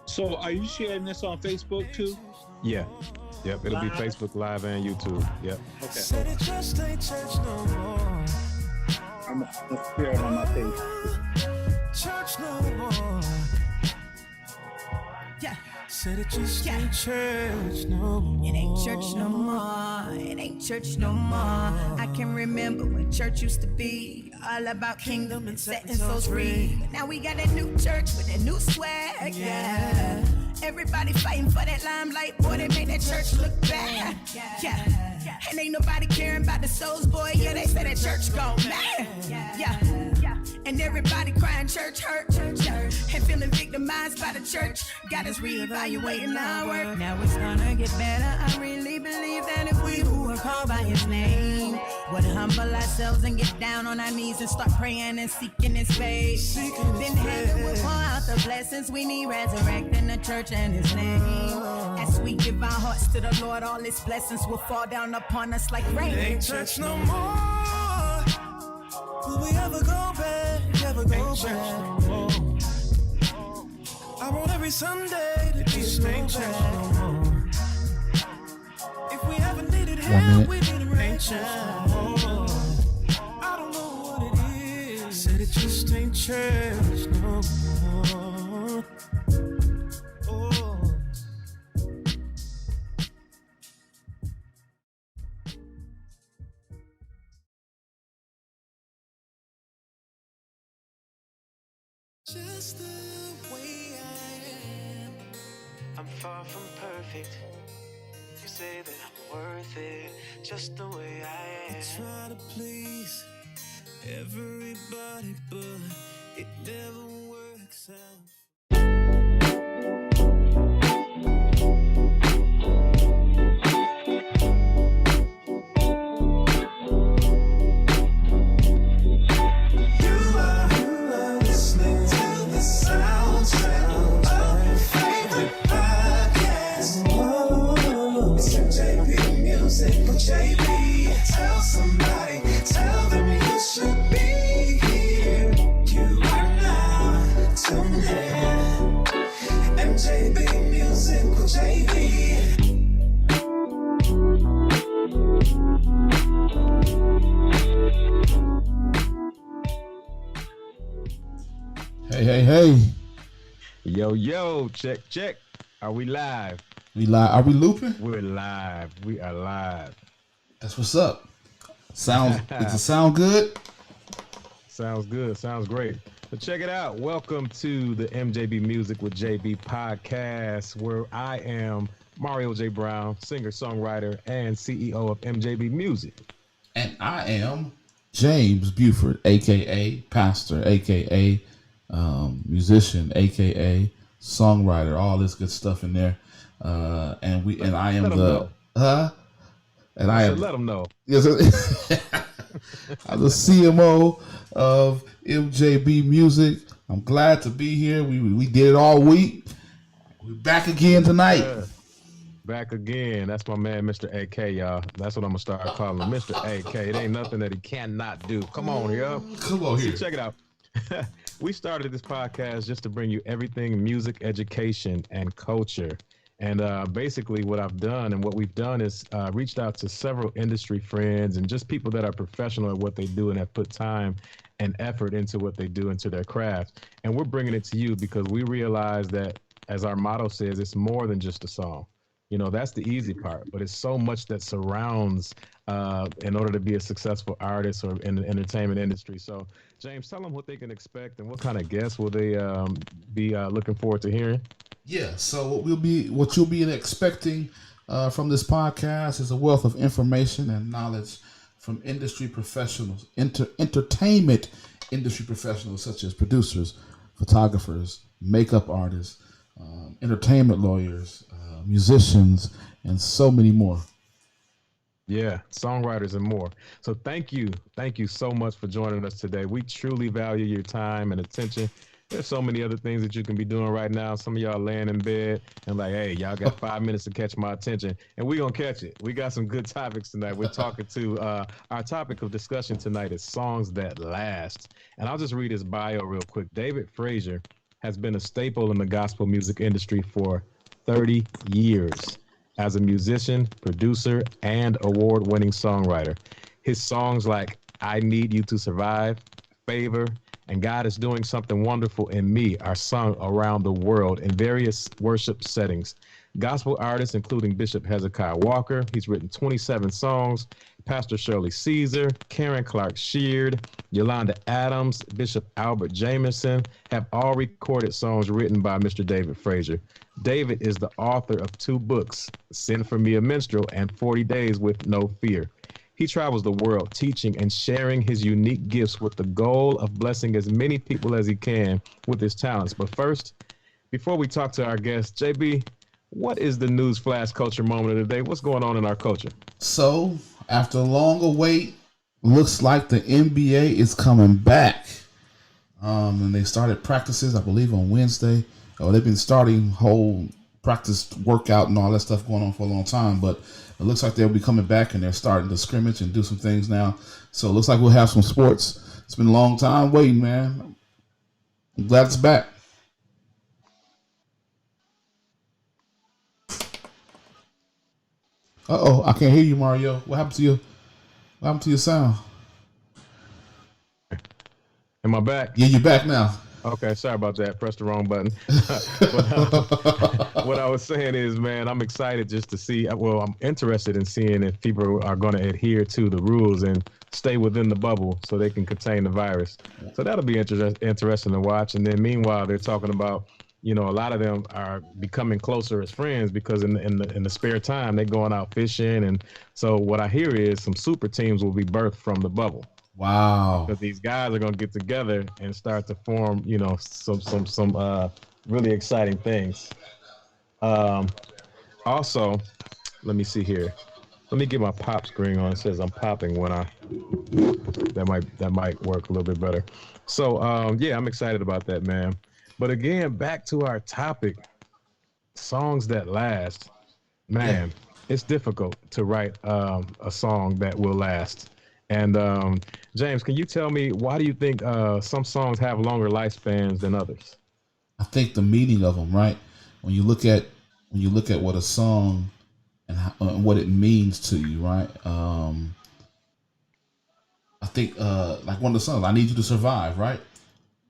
So are you sharing this on Facebook too? Yeah. Yep. It'll be Live? Facebook Live and YouTube. Yep. Okay. I'm gonna share it on my page. Church no more. Yeah. Said it just ain't church no more. It ain't church no more. It ain't church no more. I can remember when church used to be all about kingdom and setting souls free. But now we got a new church with a new swag. Yeah. Everybody fighting for that limelight, boy. They made that church look bad. Yeah. And ain't nobody caring about the souls, boy. Yeah, they say that church gone mad. Yeah. And everybody crying church hurt. And feeling victimized by the church. Got us reevaluating our work. Now it's gonna get better. I really believe that if we who are called by his name would humble ourselves and get down on our knees and start praying and seeking his face, then heaven will pour out the blessings we need, resurrecting the church and his name. As we give our hearts to the Lord, all his blessings will fall down upon us like rain. It ain't church no more. Will we ever go back? Never go back. No I want every Sunday to be so back. If we ever needed help, we need a rain church no more. I don't know what it is. Said it just ain't church no more. Oh. Just the way I am. I'm far from perfect. You say that I'm worth it, just the way I am. I try to please everybody, but it never works out. MJB, tell somebody, tell them you should be here. You are now tuned in. MJB Musik with JB. Hey. Yo. Check. Are we live? We live. Are we looping? We're live. We are live. That's what's up. Does it sound good? Sounds good. Sounds great. But check it out. Welcome to the MJB Musik with JB podcast, where I am Mario J. Brown, singer, songwriter, and CEO of MJB Musik. And I am James Buford, aka pastor, aka musician, aka songwriter, all this good stuff in there. I am the let them know. Yes, I'm the CMO of MJB Musik. I'm glad to be here. We did it all week. We're back again tonight. Back again. That's my man, Mr. AK, y'all. That's what I'm gonna start calling him, Mr. AK. It ain't nothing that he cannot do. Come on, yo. Come on here. Check it out. We started this podcast just to bring you everything music education and culture. And basically what I've done and what we've done is reached out to several industry friends and just people that are professional at what they do and have put time and effort into what they do, into their craft. And we're bringing it to you because we realize that, as our motto says, it's more than just a song. You know, that's the easy part, but it's so much that surrounds in order to be a successful artist or in the entertainment industry. So, James, tell them what they can expect and what kind of guests will they be looking forward to hearing. Yeah, so what you'll be expecting from this podcast is a wealth of information and knowledge from industry professionals, entertainment industry professionals such as producers, photographers, makeup artists, entertainment lawyers, musicians, and so many more. Yeah, songwriters and more. So thank you so much for joining us today. We truly value your time and attention. There's so many other things that you can be doing right now. Some of y'all laying in bed and like, hey, y'all got 5 minutes to catch my attention, and we gonna catch it. We got some good topics tonight. We're talking to our topic of discussion tonight is songs that last, and I'll just read his bio real quick. David Frazier has been a staple in the gospel music industry for 30 years as a musician, producer, and award-winning songwriter. His songs like I Need You to Survive, Favor, and God is Doing Something Wonderful in Me are sung around the world in various worship settings. Gospel artists, including Bishop Hezekiah Walker, he's written 27 songs. Pastor Shirley Caesar, Karen Clark Sheard, Yolanda Adams, Bishop Albert Jameson have all recorded songs written by Mr. David Frazier. David is the author of 2 books, Send for Me a Minstrel and 40 Days with No Fear. He travels the world teaching and sharing his unique gifts with the goal of blessing as many people as he can with his talents. But first, before we talk to our guest, JB, what is the news flash culture moment of the day? What's going on in our culture? So, after a longer wait, looks like the NBA is coming back. And they started practices, I believe, on Wednesday. They've been starting whole practice workout and all that stuff going on for a long time, but it looks like they'll be coming back and they're starting to scrimmage and do some things now. So it looks like we'll have some sports. It's been a long time waiting, man. I'm glad it's back. Uh-oh, I can't hear you, Mario. What happened to you? What happened to your sound? Am I back? Yeah, you're back now. Okay, sorry about that. Pressed the wrong button. What I was saying is, man, I'm excited just to see. Well, I'm interested in seeing if people are going to adhere to the rules and stay within the bubble so they can contain the virus. So that'll be interesting to watch. And then meanwhile, they're talking about, a lot of them are becoming closer as friends because in the spare time they're going out fishing. And so what I hear is some super teams will be birthed from the bubble. Wow. Because these guys are going to get together and start to form, some really exciting things. Also, let me see here. Let me get my pop screen on. It says I'm popping when that might work a little bit better. So, I'm excited about that, man. But again, back to our topic, songs that last. Man, It's difficult to write a song that will last. And James, can you tell me why do you think some songs have longer lifespans than others? I think the meaning of them, right? When you look at what a song and what it means to you, right? I think like one of the songs, "I Need You to Survive," right?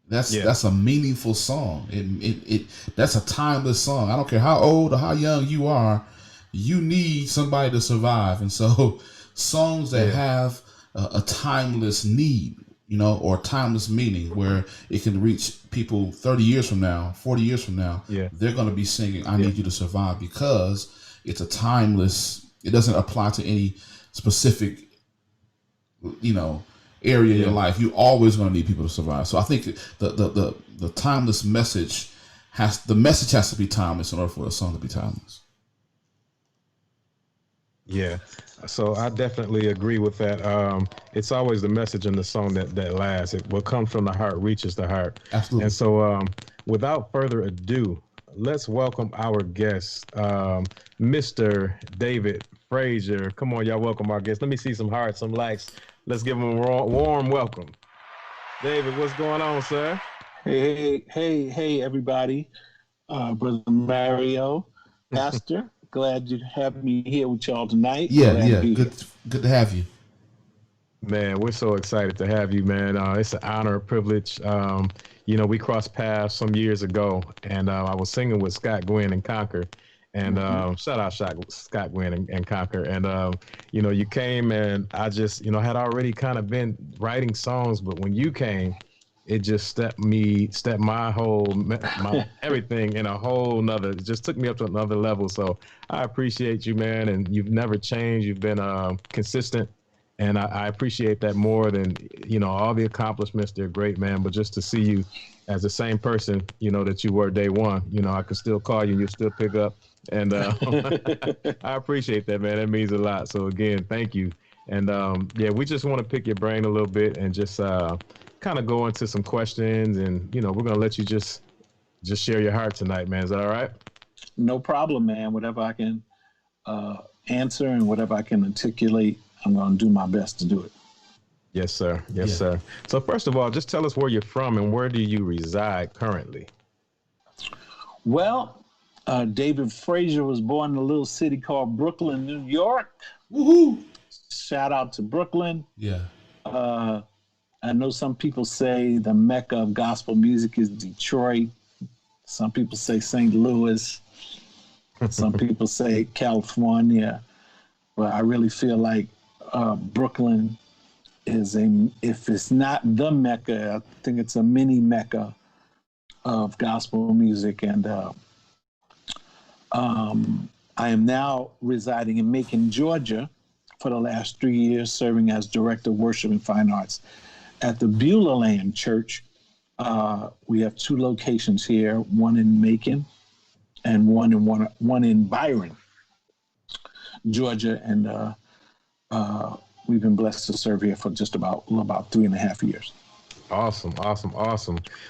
That's a meaningful song. It that's a timeless song. I don't care how old or how young you are, you need somebody to survive. And so, songs that have a timeless need, or timeless meaning, where it can reach people 30 years from now, 40 years from now, they're going to be singing "I Need You to Survive" because it's a timeless. It doesn't apply to any specific, area in your life. You're always going to need people to survive. So I think the timeless message has to be timeless in order for a song to be timeless. Yeah. So I definitely agree with that. It's always the message in the song that lasts. What comes from the heart reaches the heart. Absolutely. And so without further ado, let's welcome our guest, Mr. David Frazier. Come on, y'all, welcome our guest. Let me see some hearts, some likes. Let's give him a warm welcome. David, what's going on, sir? Hey, everybody. Brother Mario, Pastor. Glad to have me here with y'all tonight. Yeah. Good to have you. Man, we're so excited to have you, man. It's an honor, a privilege. We crossed paths some years ago, and I was singing with Scott Gwynn and Conquer. And shout out Scott Gwynn and Conquer. And, you came and I just, had already kind of been writing songs. But when you came, it just stepped my everything in a whole nother, it just took me up to another level. So I appreciate you, man. And you've never changed. You've been consistent. And I appreciate that more than, all the accomplishments. They're great, man. But just to see you as the same person, that you were day one, I could still call you and you still pick up. And I appreciate that, man. That means a lot. So again, thank you. And we just want to pick your brain a little bit and just, kind of go into some questions, and we're gonna let you just share your heart tonight, man. Is that all right? No problem, man. Whatever I can answer and whatever I can articulate, I'm going to do my best to do it. Yes, sir. Yes, sir. So first of all, just tell us where you're from and where do you reside currently? Well, David Frazier was born in a little city called Brooklyn, New York. Woohoo! Shout out to Brooklyn. Yeah. I know some people say the Mecca of gospel music is Detroit. Some people say St. Louis. Some people say California. But I really feel like Brooklyn is if it's not the Mecca, I think it's a mini Mecca of gospel music. And I am now residing in Macon, Georgia for the last 3 years, serving as Director of Worship and Fine Arts at the Beulah Land Church. We have 2 locations here, one in Macon and one in Byron, Georgia. And we've been blessed to serve here for just about 3.5 years. Awesome.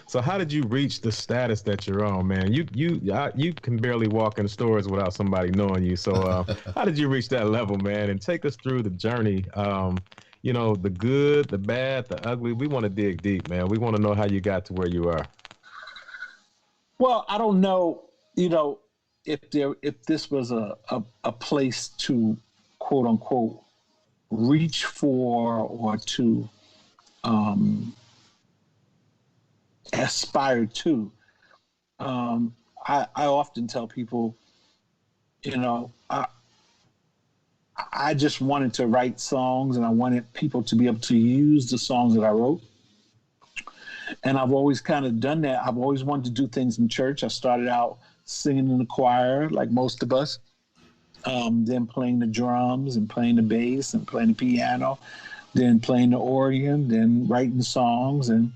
So how did you reach the status that you're on, man? You can barely walk in the stores without somebody knowing you. So how did you reach that level, man? And take us through the journey. The good, the bad, the ugly. We want to dig deep, man. We want to know how you got to where you are. Well, I don't know, if this was a place to quote unquote reach for or to aspire to. I often tell people, I just wanted to write songs and I wanted people to be able to use the songs that I wrote. And I've always kind of done that. I've always wanted to do things in church. I started out singing in the choir, like most of us, then playing the drums and playing the bass and playing the piano, then playing the organ, then writing songs. And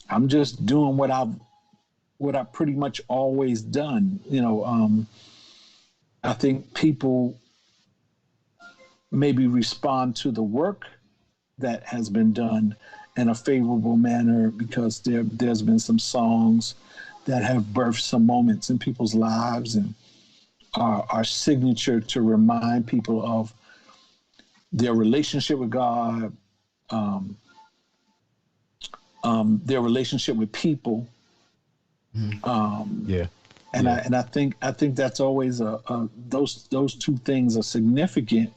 I'm just doing what I've pretty much always done. I think people maybe respond to the work that has been done in a favorable manner because there's been some songs that have birthed some moments in people's lives and are signature to remind people of their relationship with God, their relationship with people. And I think that's always those 2 things are significant.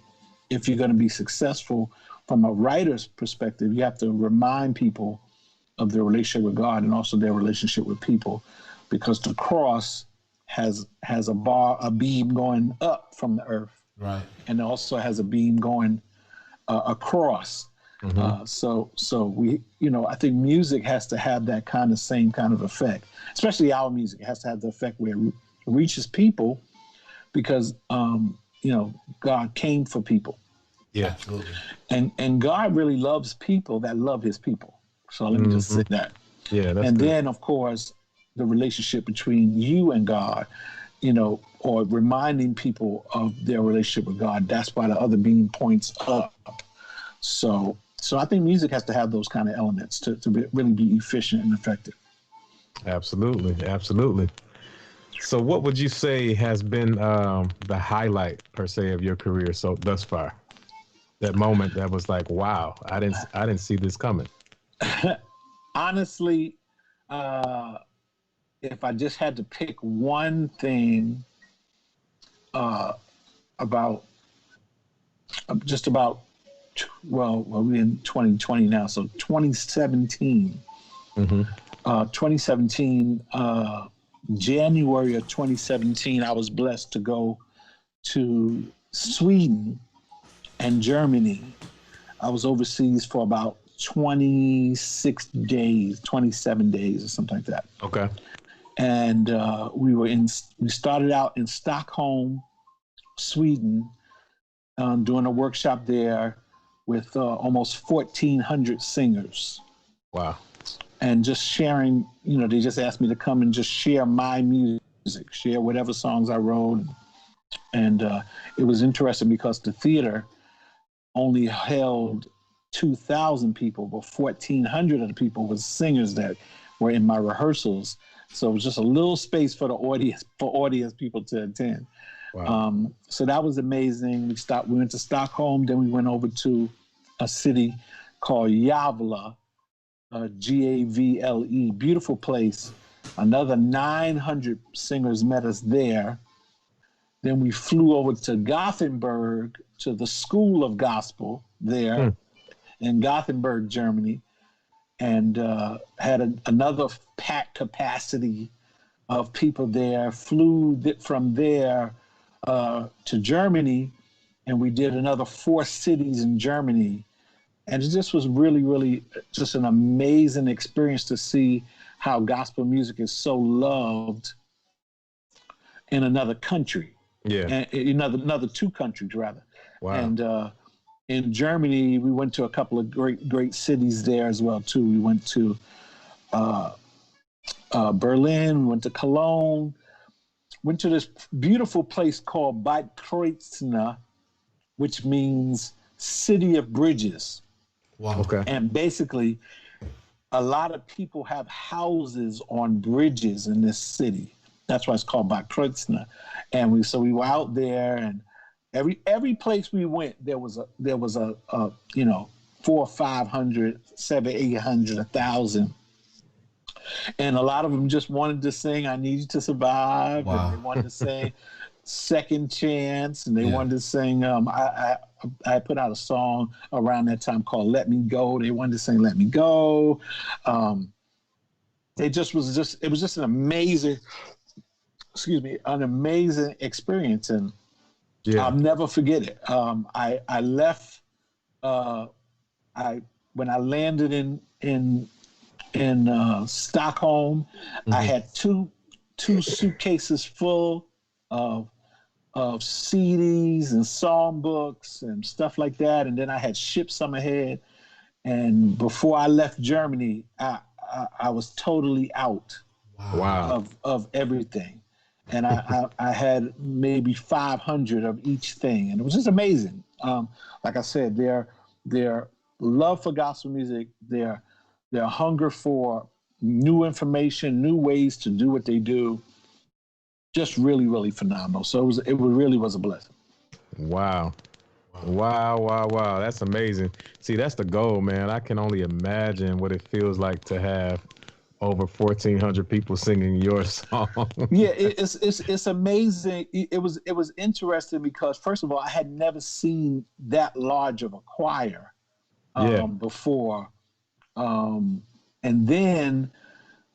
If you're going to be successful from a writer's perspective, you have to remind people of their relationship with God and also their relationship with people, because the cross has a beam going up from the earth, right, and it also has a beam going across. Mm-hmm. So we, I think music has to have that same kind of effect, especially our music. It has to have the effect where it reaches people because, God came for people. Yeah, absolutely. And God really loves people that love his people. So let me just say that. Yeah, that's and good. then, of course, the relationship between you and God, or reminding people of their relationship with God. That's why the other beam points up. So I think music has to have those kind of elements to really be efficient and effective. Absolutely. So what would you say has been the highlight, per se, of your career thus far? That moment that was like, wow, I didn't see this coming. Honestly, if I just had to pick one thing we're in 2020 now, so 2017. Mm-hmm. 2017, January of 2017, I was blessed to go to Sweden and Germany. I was overseas for about 27 days or something like that. Okay. And we started out in Stockholm, Sweden, doing a workshop there with almost 1,400 singers. Wow. And just sharing, they just asked me to come and just share my music, share whatever songs I wrote. And it was interesting because the theater only held 2,000 people, but 1,400 of the people was singers that were in my rehearsals. So it was just a little space for the audience people to attend. Wow. So that was amazing. We went to Stockholm, then we went over to a city called Gävle, Gavle, beautiful place. Another 900 singers met us there. Then we flew over to Gothenburg, to the School of Gospel there in Gothenburg, Germany, and had another packed capacity of people there. Flew from there to Germany, and we did another 4 cities in Germany. And it just was really, really just an amazing experience to see how gospel music is so loved in another country. Yeah. And another 2 countries, rather. Wow. And in Germany, we went to a couple of great cities there as well, too. We went to Berlin, we went to Cologne, went to this beautiful place called Bad Kreuznach, which means City of Bridges. Wow. Okay. And basically, a lot of people have houses on bridges in this city. That's why it's called Bad Kreuznach. And we were out there, and every place we went, there was a 400 or 500, 700, 800, 1,000. And a lot of them just wanted to sing "I Need You to Survive." Wow. And they wanted to sing "Second Chance," and they wanted to sing. I put out a song around that time called "Let Me Go." They wanted to sing "Let Me Go." It was just an amazing, an amazing experience, and I'll never forget it. I left. When I landed in Stockholm, I had two suitcases full of CDs and songbooks and stuff like that, and then I had shipped some ahead. And before I left Germany, I was totally out of everything, and I had maybe 500 of each thing, and it was just amazing. Like I said, their love for gospel music, their hunger for new information, new ways to do what they do, just really, really phenomenal. So it really was a blessing. Wow. That's amazing. See, that's the goal, man. I can only imagine what it feels like to have over 1,400 people singing your song. Yeah, it's amazing. It was interesting because, first of all, I had never seen that large of a choir before. And then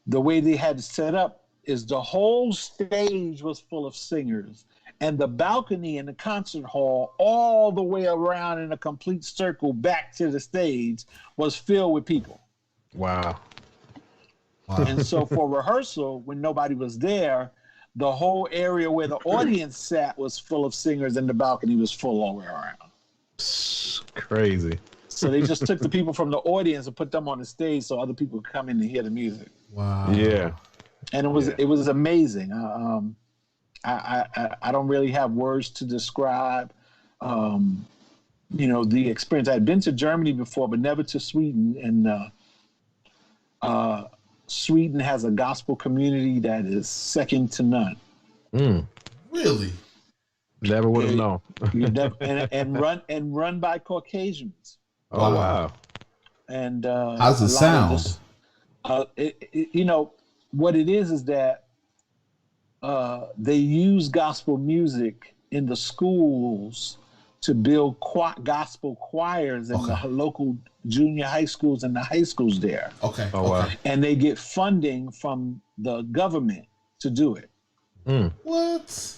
the way they had it set up is the whole stage was full of singers, and the balcony in the concert hall all the way around in a complete circle back to the stage was filled with people. Wow. And so for rehearsal, when nobody was there, the whole area where the audience sat was full of singers, and the balcony was full all the way around. Crazy. So they just took the people from the audience and put them on the stage so other people could come in and hear the music. Wow. Yeah. And it was amazing. I don't really have words to describe, the experience. I had been to Germany before, but never to Sweden. And Sweden has a gospel community that is second to none. Really? Never would have known. and run by Caucasians. Oh wow! And how's it sound? What it is that they use gospel music in the schools to build gospel choirs in the local junior high schools and the high schools there. Okay. Oh wow! And they get funding from the government to do it. What?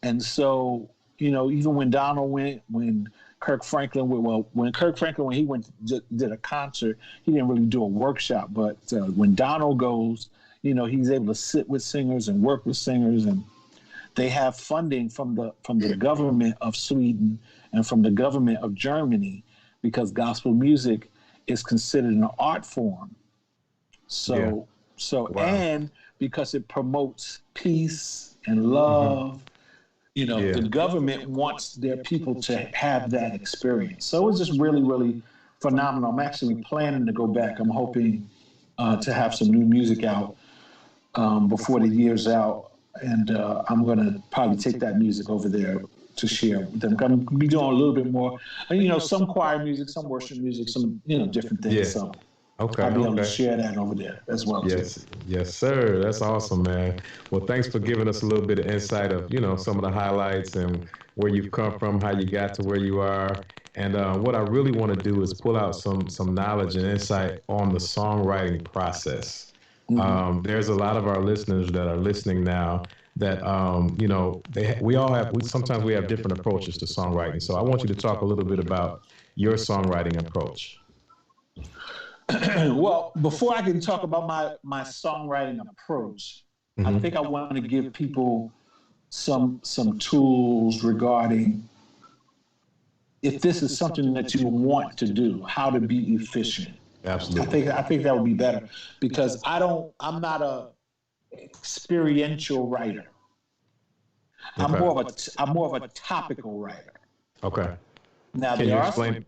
And so, even when Kirk Franklin when he did a concert, he didn't really do a workshop. But when Donald goes, he's able to sit with singers and work with singers, and they have funding from the government of Sweden and from the government of Germany, because gospel music is considered an art form. So and because it promotes peace and love. The government wants their people to have that experience. So it was just really, really phenomenal. I'm actually planning to go back. I'm hoping to have some new music out before the year's out, and I'm going to probably take that music over there to share with them. I'm going to be doing a little bit more, some choir music, some worship music, some different things. Yeah. So Okay. I'll be able to share that over there as well. Yes, yes, sir. That's awesome, man. Well, thanks for giving us a little bit of insight of, some of the highlights and where you've come from, how you got to where you are. And what I really want to do is pull out some knowledge and insight on the songwriting process. There's a lot of our listeners that are listening now that, sometimes we have different approaches to songwriting. So I want you to talk a little bit about your songwriting approach. Well, before I can talk about my songwriting approach, I think I want to give people some tools regarding if this is something that you want to do, how to be efficient. Absolutely. I think that would be better because I'm not a experiential writer. Okay. I'm more of a topical writer. Okay. Now Can you explain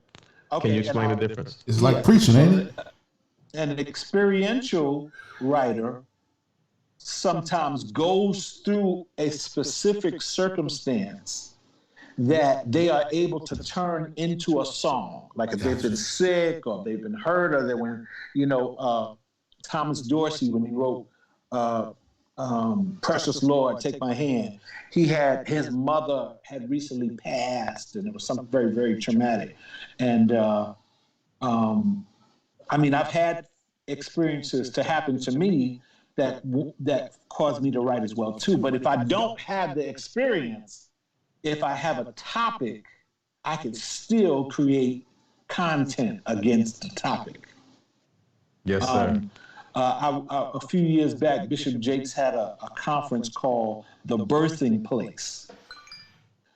the difference? It's like preaching, ain't it? An experiential writer sometimes goes through a specific circumstance that they are able to turn into a song. Like if they've been sick or they've been hurt or they were, Thomas Dorsey, when he wrote Precious Lord, Take My Hand, his mother had recently passed and it was something very, very traumatic. And I've had experiences to happen to me that caused me to write as well too. But if I don't have the experience, if I have a topic, I can still create content against the topic. Yes, sir. A few years back, Bishop Jakes had a conference called The Birthing Place.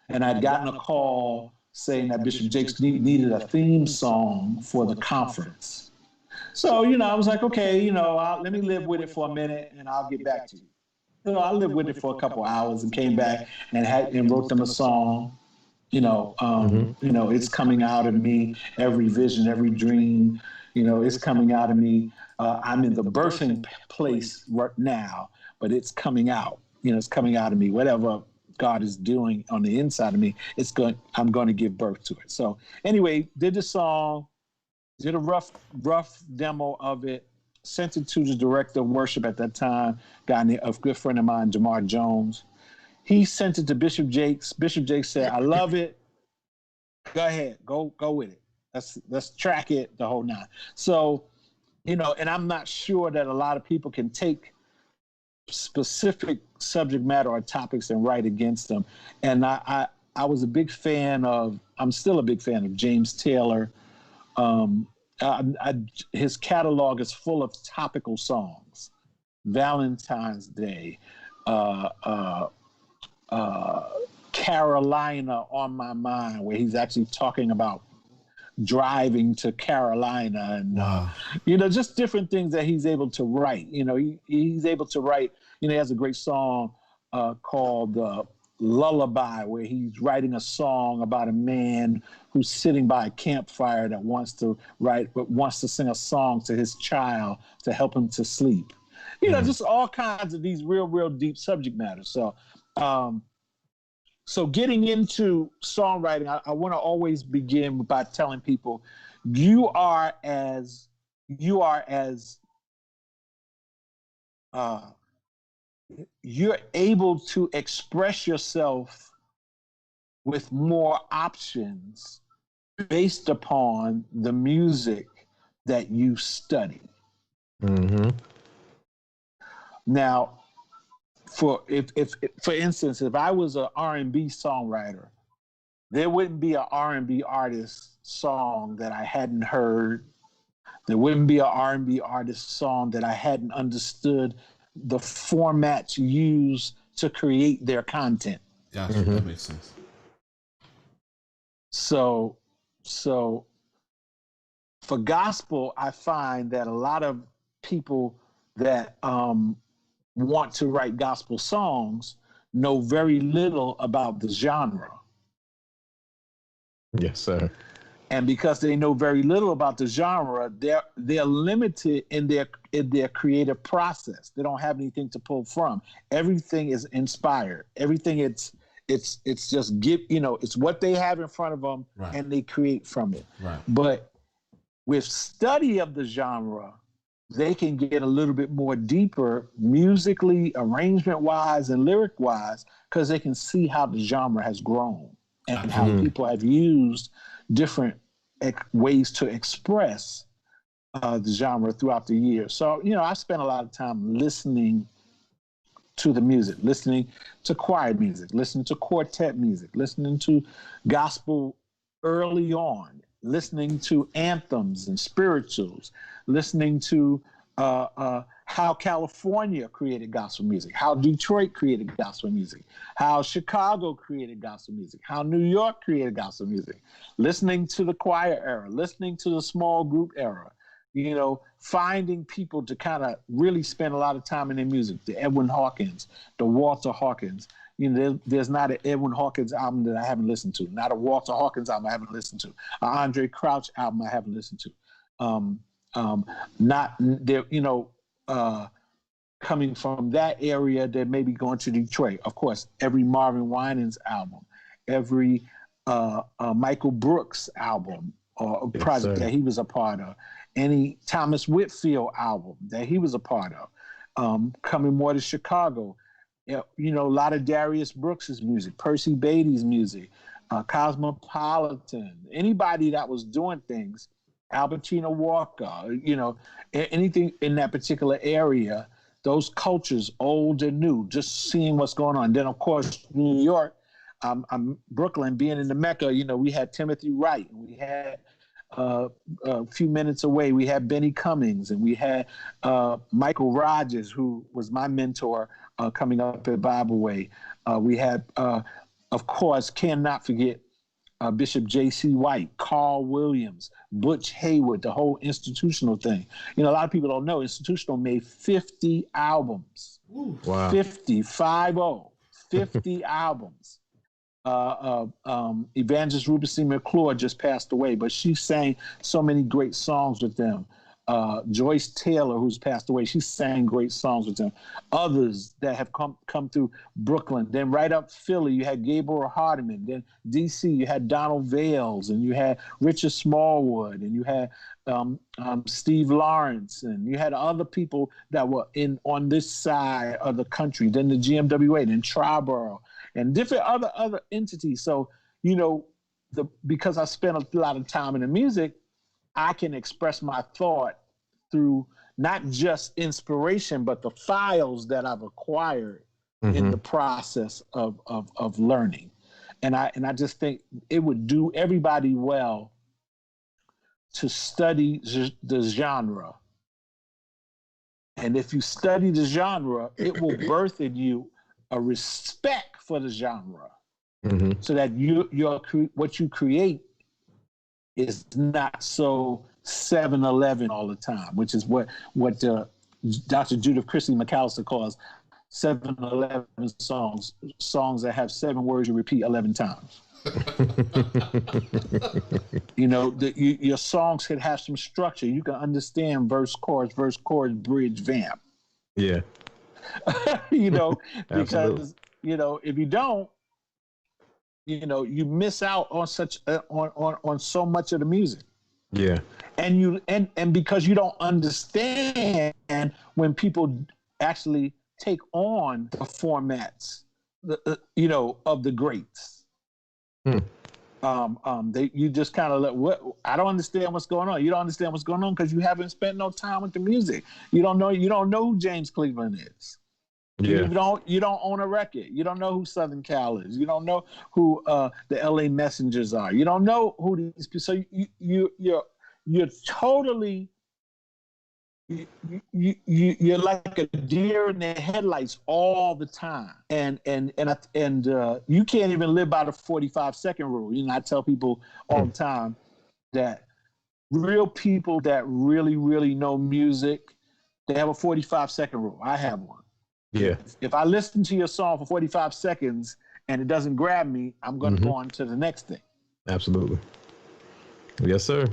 And I'd gotten a call saying that Bishop Jakes needed a theme song for the conference. So, I was like, okay, let me live with it for a minute and I'll get back to you. I lived with it for a couple hours and came back and wrote them a song. It's coming out of me, every vision, every dream, it's coming out of me. I'm in the birthing place right now, but it's coming out, it's coming out of me. Whatever God is doing on the inside of me, I'm going to give birth to it. So anyway, did the song, did a rough demo of it, sent it to the director of worship at that time, a good friend of mine, Jamar Jones. He sent it to Bishop Jakes. Bishop Jakes said, I love it. Go ahead, go with it. Let's track it, the whole nine. So, and I'm not sure that a lot of people can take specific subject matter or topics and write against them. And I was I'm still a big fan of James Taylor. His catalog is full of topical songs. Valentine's Day, Carolina on My Mind, where he's actually talking about driving to Carolina and, just different things that he's able to write. He's able to write, he has a great song called Lullaby, where he's writing a song about a man who's sitting by a campfire that wants to sing a song to his child to help him to sleep. Just all kinds of these real, real deep subject matters. So getting into songwriting, I want to always begin by telling people you're able to express yourself with more options based upon the music that you study. Mm-hmm. Now, for instance, if I was an R&B songwriter, there wouldn't be an R&B artist song that I hadn't heard. There wouldn't be an R&B artist song that I hadn't understood the formats used to create their content. Gotcha. That makes sense. So for gospel, I find that a lot of people that want to write gospel songs know very little about the genre. Yes, sir. And because they know very little about the genre, they're limited in their creative process. They don't have anything to pull from. Everything is inspired. Everything it's just it's what they have in front of them, right, and they create from it. Right. But with study of the genre, they can get a little bit more deeper musically, arrangement-wise, and lyric-wise, because they can see how the genre has grown and how people have used different ways to express the genre throughout the years. So, I spent a lot of time listening to the music, listening to choir music, listening to quartet music, listening to gospel early on, listening to anthems and spirituals, listening to how California created gospel music, how Detroit created gospel music, how Chicago created gospel music, how New York created gospel music, listening to the choir era, listening to the small group era, finding people to kind of really spend a lot of time in their music, the Edwin Hawkins, the Walter Hawkins. There's not an Edwin Hawkins album that I haven't listened to, not a Walter Hawkins album I haven't listened to, an Andre Crouch album I haven't listened to. Not there, coming from that area that may be going to Detroit. Of course, every Marvin Winans album, every Michael Brooks album or project that he was a part of, any Thomas Whitfield album that he was a part of, coming more to Chicago, a lot of Darius Brooks's music, Percy Beatty's music, Cosmopolitan, anybody that was doing things, Albertina Walker, anything in that particular area, those cultures, old and new, just seeing what's going on. Then, of course, New York, Brooklyn, being in the Mecca, we had Timothy Wright, we had a few minutes away, we had Benny Cummings, and we had Michael Rogers, who was my mentor coming up at Bible Way. We had, of course, cannot forget Bishop J.C. White, Carl Williams, Butch Haywood, the whole Institutional thing. A lot of people don't know Institutional made 50 albums. Wow. 50 albums. Evangelist Rubensine McClure just passed away, but she sang so many great songs with them. Joyce Taylor, who's passed away, she sang great songs with them. Others that have come through Brooklyn. Then right up Philly, you had Gabriel Hardiman. Then D.C., you had Donald Vales, and you had Richard Smallwood, and you had Steve Lawrence, and you had other people that were on this side of the country. Then the GMWA, then Triborough, and different other entities. So, because I spent a lot of time in the music, I can express my thought through not just inspiration, but the files that I've acquired in the process of learning. And I just think it would do everybody well to study the genre. And if you study the genre, it will birth in you a respect for the genre, so that what you create is not so 7-Eleven all the time, which is what Dr. Judith Christie McAllister calls 7-Eleven songs that have 7 words you repeat 11 times. Your songs can have some structure. You can understand verse, chorus, bridge, vamp. Yeah. Because if you don't, you miss out on on so much of the music. Yeah. And because you don't understand when people actually take on the formats, of the greats. You just kind of I don't understand what's going on. You don't understand what's going on because you haven't spent no time with the music. You don't know who James Cleveland is. Yeah. You don't own a record. You don't know who Southern Cal is. You don't know who the LA Messengers are. You don't know who these people. So you're totally you're like a deer in the headlights all the time, and you can't even live by the 45-second rule. I tell people all the time that real people that really, really know music, they have a 45-second rule. I have one. Yeah. If I listen to your song for 45 seconds and it doesn't grab me, I'm going to go on to the next thing. Absolutely. Yes, sir.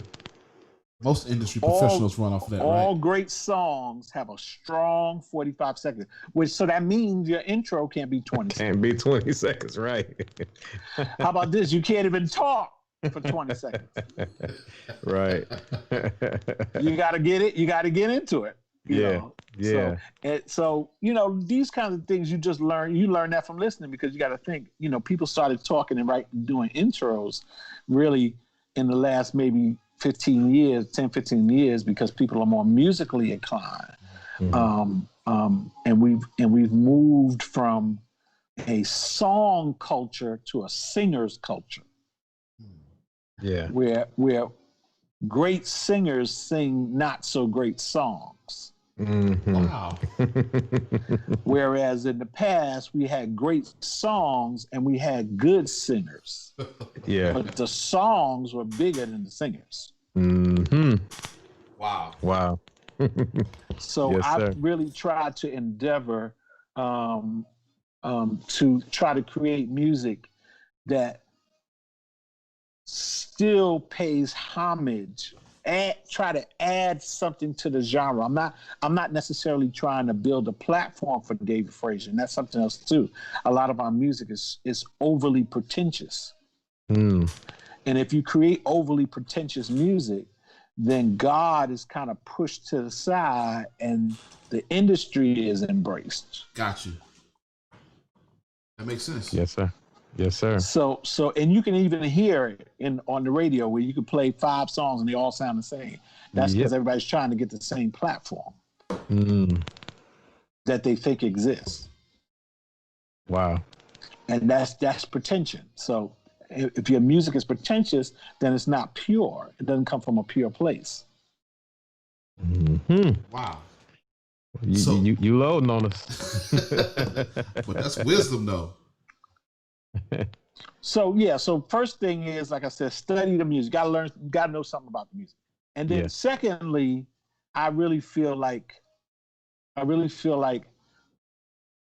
Most industry professionals run off of that, all right? great songs have a strong 45 seconds, which so that means your intro can't be 20 seconds. Can't be 20 seconds, right? How about this? You can't even talk for 20 seconds. Right. You got to get it. You got to get into it. You know? Yeah. So, you know, these kinds of things you just learn. You learn that from listening because you got to think, you know, people started talking and doing intros really in the last maybe 15 years because people are more musically inclined. And we've moved from a song culture to a singer's culture. Yeah. Where great singers sing not so great songs. Wow. Whereas in the past we had great songs and we had good singers. Yeah. But the songs were bigger than the singers. Wow. So Yes, I sir. really tried to endeavor to try to create music that still pays homage and try to add something to the genre. I'm not necessarily trying to build a platform for David Frazier, and that's something else too. A lot of our music is overly pretentious. And if you create overly pretentious music, then God is kind of pushed to the side and the industry is embraced. Got you. That makes sense. Yes, sir. Yes, sir. So, and you can even hear it on the radio where you could play 5 songs and they all sound the same. That's because everybody's trying to get the same platform that they think exists. Wow. And that's pretension. So if your music is pretentious, then it's not pure. It doesn't come from a pure place. Wow. You loading on us. But that's wisdom, though. So first thing is, like I said, study the music. Gotta know something about the music. And then secondly, I really feel like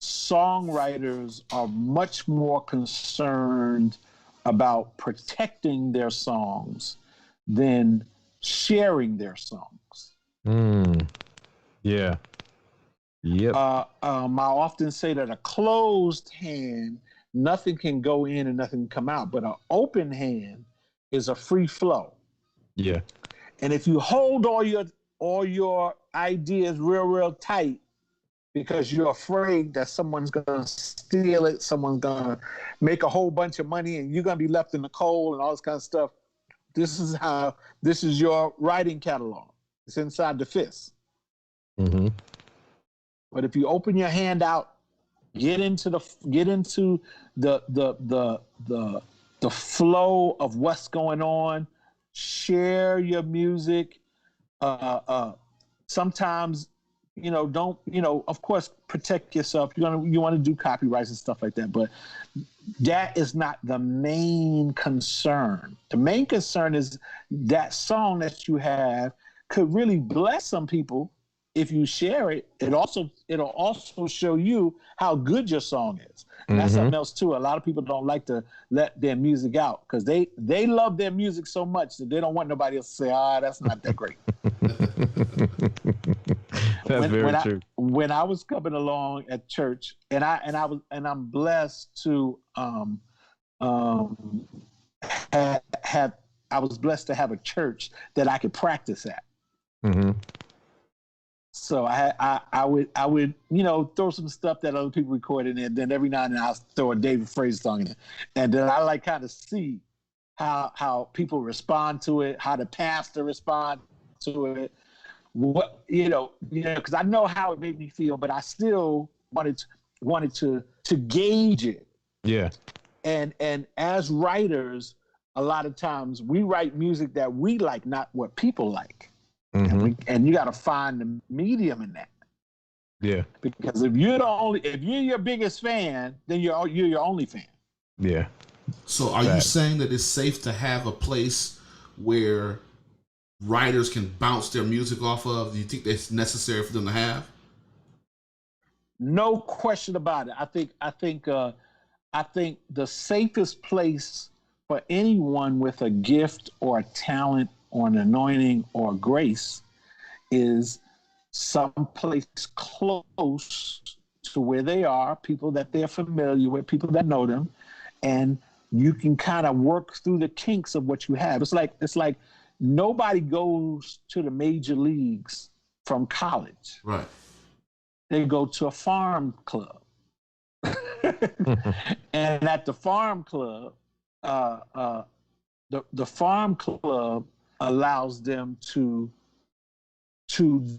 songwriters are much more concerned about protecting their songs than sharing their songs. Yeah. Yep. I often say that a closed hand, nothing can go in and nothing can come out, but an open hand is a free flow. Yeah. And if you hold all your ideas real tight because you're afraid that someone's gonna steal it, someone's gonna make a whole bunch of money, and you're gonna be left in the cold and all this kind of stuff. This is your writing catalog. It's inside the fist. But if you open your hand out, get into the flow of what's going on, share your music. Sometimes, of course, protect yourself. You want to do copyrights and stuff like that, but that is not the main concern. The main concern is that song that you have could really bless some people. If you share it, it'll also show you how good your song is. And that's something else too. A lot of people don't like to let their music out because they love their music so much that they don't want nobody else to say, that's not that great. That's very true. When I was coming along at church, I'm blessed to I was blessed to have a church that I could practice at. So I would throw some stuff that other people recorded in, and then every now and then I'll throw a David Frazier song in it, and then I kind of see how people respond to it, how the pastor respond to it, because I know how it made me feel, but I still wanted to gauge it. Yeah. And as writers, a lot of times we write music that we like, not what people like. And you got to find the medium in that. Yeah. Because if you're your biggest fan, then you're your only fan. Yeah. So are you saying that it's safe to have a place where writers can bounce their music off of? Do you think that's necessary for them to have? No question about it. I think the safest place for anyone with a gift or a talent or an anointing or grace is someplace close to where they are, people that they're familiar with, people that know them, and you can kind of work through the kinks of what you have. It's like nobody goes to the major leagues from college. Right. They go to a farm club. And at the farm club, the farm club allows them to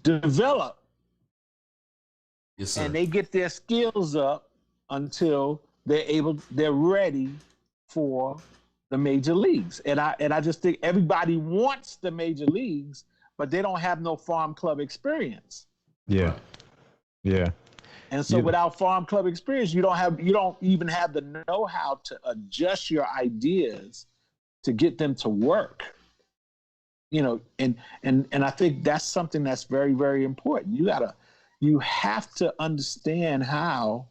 develop. Yes, sir. And they get their skills up until they're ready for the major leagues. And I just think everybody wants the major leagues, but they don't have no farm club experience. Yeah. Yeah. And so without farm club experience, you don't even have the know-how to adjust your ideas to get them to work. And I think that's something that's very, very important. You have to understand how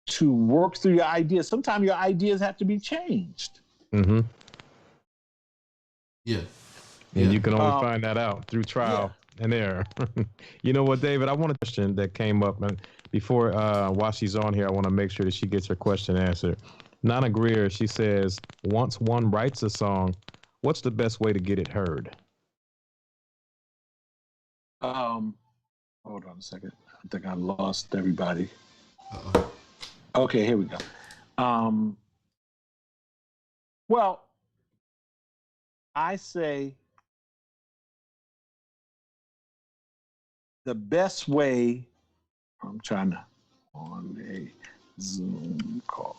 to work through your ideas. Sometimes your ideas have to be changed. Mm-hmm. Yeah. And you can only find that out through trial and error. You know what, David? I want a question that came up, and before while she's on here, I want to make sure that she gets her question answered. Nana Greer, she says, once one writes a song, what's the best way to get it heard? Hold on a second. I think I lost everybody. Uh-oh. Okay, here we go. Well, I say the best way, I'm trying to, on a Zoom call.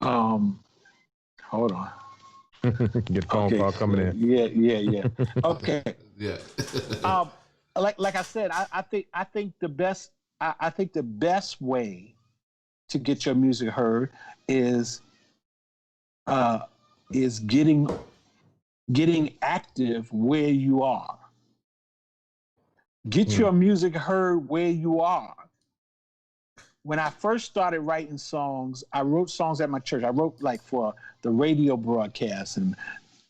Hold on. Get phone call coming in. Yeah. Okay. Yeah. Like I said, I think the best way to get your music heard is getting active where you are. Get your music heard where you are. When I first started writing songs, I wrote songs at my church. I wrote like for the radio broadcast and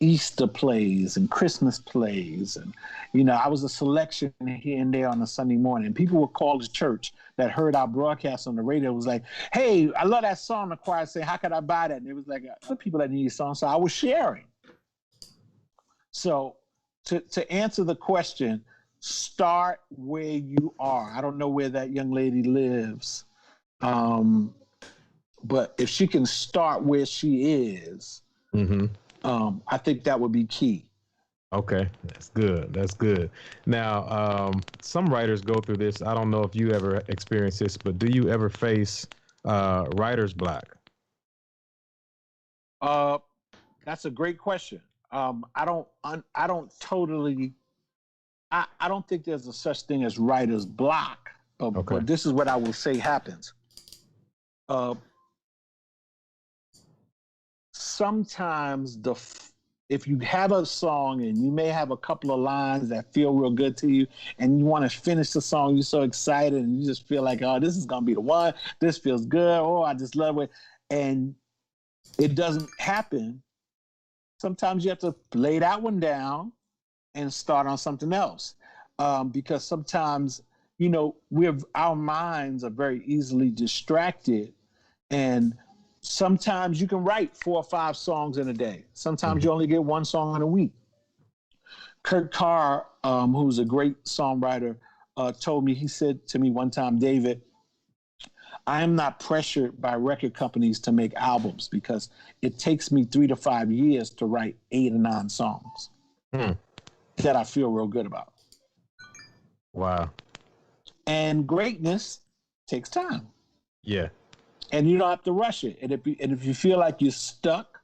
Easter plays and Christmas plays. And, I was a selection here and there on a Sunday morning. People would call the church that heard our broadcast on the radio. It was like, hey, I love that song. The choir say, how could I buy that? And it was like, other people that need songs. So I was sharing. So to answer the question, start where you are. I don't know where that young lady lives. But if she can start where she is, I think that would be key. Okay, that's good. That's good. Now, some writers go through this. I don't know if you ever experience this, but do you ever face writer's block? That's a great question. I don't think there's a such thing as writer's block, but this is what I will say happens. Sometimes if you have a song and you may have a couple of lines that feel real good to you and you want to finish the song, you're so excited and you just feel like, oh, this is going to be the one. This feels good. Oh, I just love it. And it doesn't happen. Sometimes you have to lay that one down and start on something else. Because sometimes, our minds are very easily distracted, and sometimes you can write 4 or 5 songs in a day. Sometimes you only get 1 song in a week. Kurt Carr, who's a great songwriter, told me, he said to me one time, David, I am not pressured by record companies to make albums because it takes me 3 to 5 years to write 8 or 9 songs that I feel real good about. Wow. And greatness takes time. Yeah. And you don't have to rush it. And if you feel like you're stuck,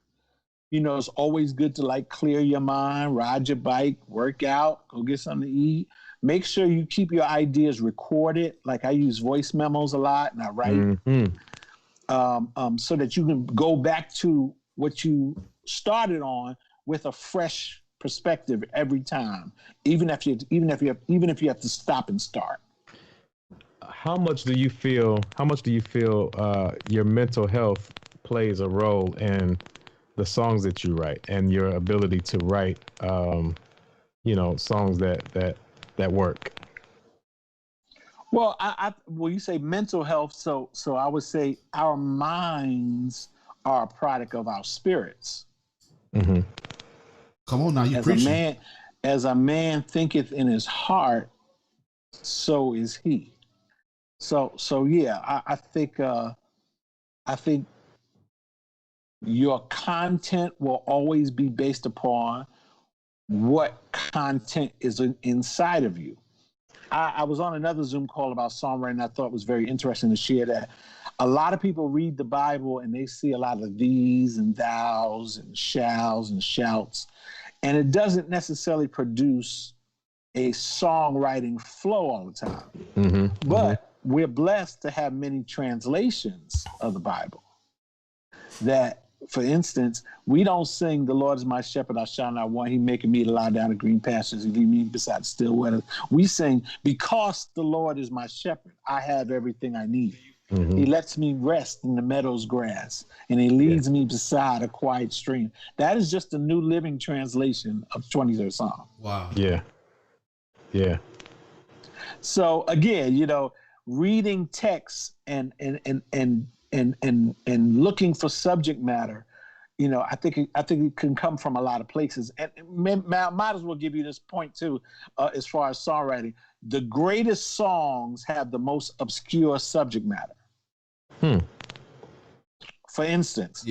it's always good to clear your mind, ride your bike, work out, go get something to eat. Make sure you keep your ideas recorded. Like I use voice memos a lot and I write so that you can go back to what you started on with a fresh perspective every time, even if you have to stop and start. How much do you feel your mental health plays a role in the songs that you write and your ability to write, songs that work? Well, you say mental health, so I would say our minds are a product of our spirits. Mm-hmm. Come on now, you preaching. As a man thinketh in his heart, so is he. So yeah, I think your content will always be based upon what content is inside of you. I was on another Zoom call about songwriting, and I thought it was very interesting to share that. A lot of people read the Bible and they see a lot of these and thous and shalls and shouts, and it doesn't necessarily produce a songwriting flow all the time. Mm-hmm. But we're blessed to have many translations of the Bible that, for instance, we don't sing, "The Lord is my shepherd, I shall not want. He maketh me to lie down in green pastures. He lead me beside still waters." We sing, "Because the Lord is my shepherd, I have everything I need. Mm-hmm. He lets me rest in the meadow's grass, and he leads me beside a quiet stream." That is just a New Living Translation of 23rd Psalm. Wow. Yeah. Yeah. So again, reading texts and looking for subject matter, I think it can come from a lot of places. And might as well give you this point too, as far as songwriting. The greatest songs have the most obscure subject matter. For instance,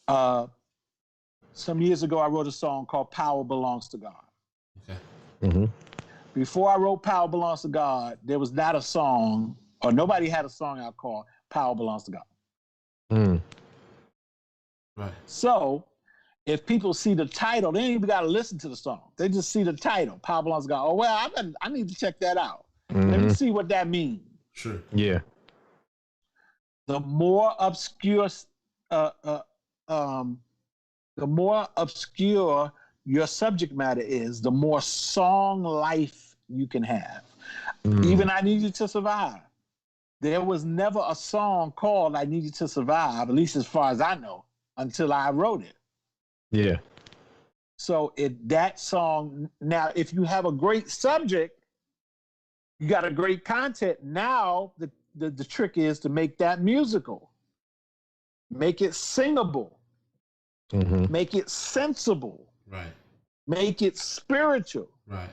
some years ago I wrote a song called "Power Belongs to God." Okay. Mm-hmm. Before I wrote "Power Belongs to God," there was not a song, or nobody had a song out called "Power Belongs to God." Mm. Right. So if people see the title, they ain't even got to listen to the song. They just see the title, "Power Belongs to God." Oh, well, I need to check that out. Mm-hmm. Let me see what that means. Sure. Yeah. The more obscure, your subject matter is, the more song life you can have. Even "I Need You to Survive." There was never a song called "I Need You to Survive," at least as far as I know, until I wrote it. Yeah. So that song, now, if you have a great subject, you got a great content. Now, the trick is to make that musical. Make it singable. Mm-hmm. Make it sensible. Right. Make it spiritual. Right.